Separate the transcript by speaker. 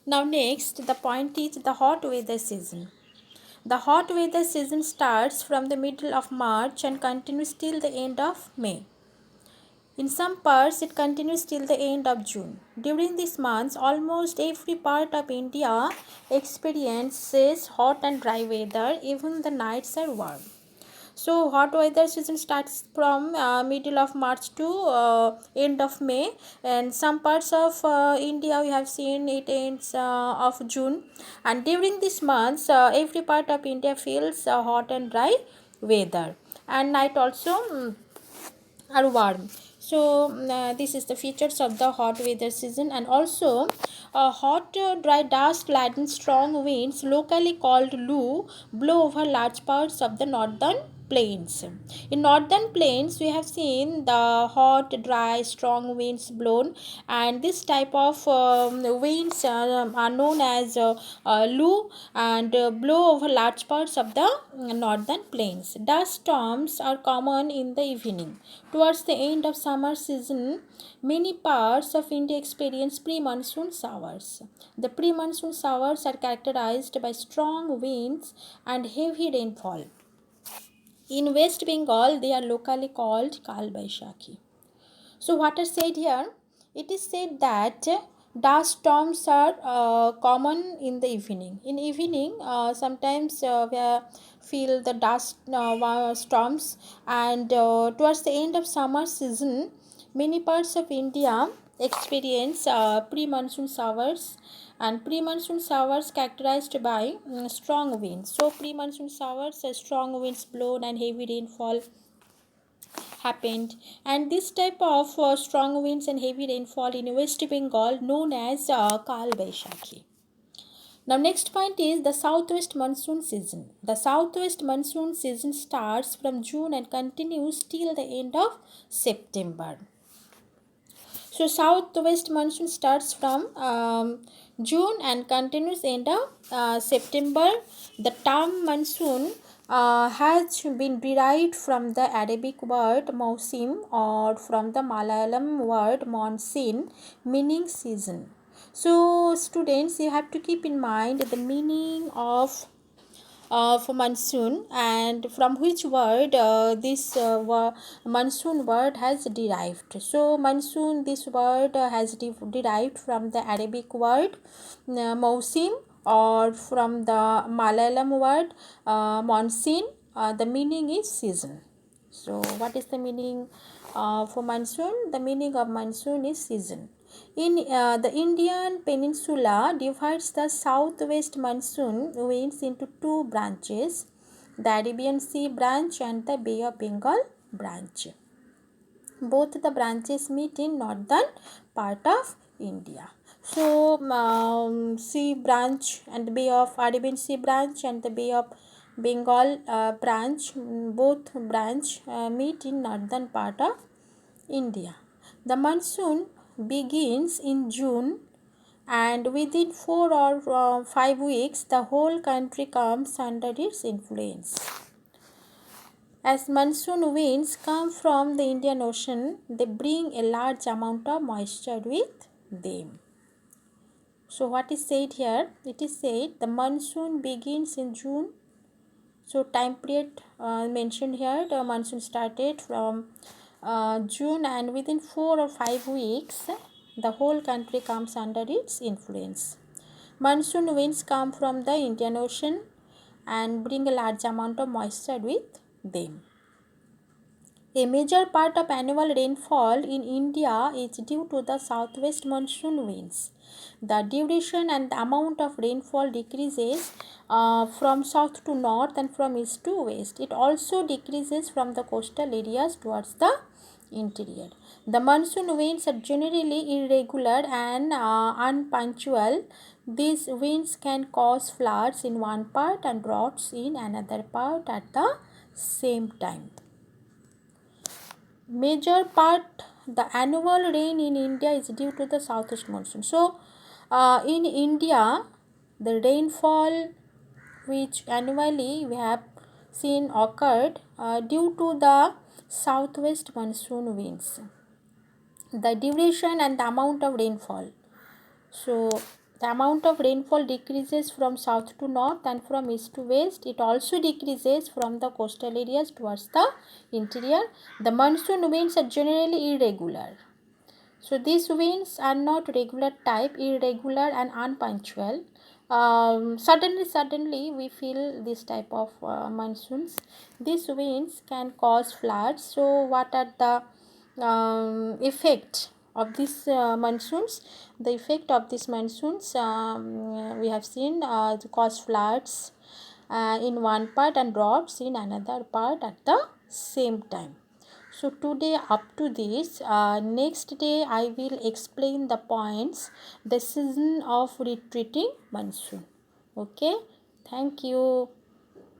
Speaker 1: Now next, the point is the hot weather season. The hot weather season starts from the middle of March and continues till the end of May. In some parts, it continues till the end of June. During these months, almost every part of India experiences hot and dry weather, even the nights are warm. So hot weather season starts from middle of March to end of May, and some parts of India we have seen it ends of June. And during these months, every part of India feels hot and dry weather, and night also are warm. So this is the features of the hot weather season. And also hot dry dust laden strong winds, locally called Lu, blow over large parts of the northern plains. In northern plains we have seen the hot dry strong winds blown, and this type of winds are known as Lu, and blow over large parts of the northern plains. Dust storms are common in the evening. Towards the end of summer season, many parts of India experience pre-monsoon showers. The pre-monsoon showers are characterized by strong winds and heavy rainfall. In West Bengal, they are locally called Kal Baishakhi. So what are said here? It is said that dust storms are common in the evening. In evening, sometimes we feel the dust storms, and towards the end of summer season, many parts of India experience pre-monsoon showers, and pre-monsoon showers characterized by strong winds. So pre-monsoon showers, strong winds blown and heavy rainfall happened, and this type of strong winds and heavy rainfall in West Bengal known as Kal Baishakhi. Now next point is the southwest monsoon season. The southwest monsoon season starts from June and continues till the end of September. So southwest monsoon starts from June and continues end of September. The term monsoon has been derived from the Arabic word mausim, or from the Malayalam word monsoon, meaning season. So students, you have to keep in mind the meaning of monsoon, and from which word this monsoon word has derived. So monsoon, this word has derived from the Arabic word mausim, or from the Malayalam word monsoon. The meaning is season. So what is the meaning for monsoon? The meaning of monsoon is season. In the Indian peninsula divides the southwest monsoon winds into two branches, the Arabian Sea branch and the Bay of Bengal branch. Both the branches meet in northern part of India. So Sea branch and the Bay of Arabian Sea branch and the Bay of Bengal branch, both branch meet in northern part of India. The monsoon begins in June, and within 4 or 5 weeks the whole country comes under its influence. As monsoon winds come from the Indian Ocean, they bring a large amount of moisture with them. So what is said here? It is said the monsoon begins in June. So time period mentioned here, the monsoon started from June, and within 4 or 5 weeks the whole country comes under its influence. Monsoon winds come from the Indian Ocean and bring a large amount of moisture with them. A major part of annual rainfall in India is due to the southwest monsoon winds. The duration and the amount of rainfall decreases from south to north and from east to west. It also decreases from the coastal areas towards the interior. The monsoon winds are generally irregular and unpunctual. These winds can cause floods in one part and droughts in another part at the same time. Major part the annual rain in India is due to the southwest monsoon. So in India, the rainfall which annually we have seen occurred due to the southwest monsoon winds. The duration and the amount of rainfall. So The amount of rainfall decreases from south to north and from east to west. It also decreases from the coastal areas towards the interior. The monsoon winds are generally irregular. So these winds are not regular type, irregular and unpunctual. Suddenly we feel this type of monsoons. These winds can cause floods. So what are the effect of these monsoons? The effect of these monsoons, we have seen to cause floods in one part and drops in another part at the same time. So today up to this, next day I will explain the points, the season of retreating monsoon. Okay, thank you.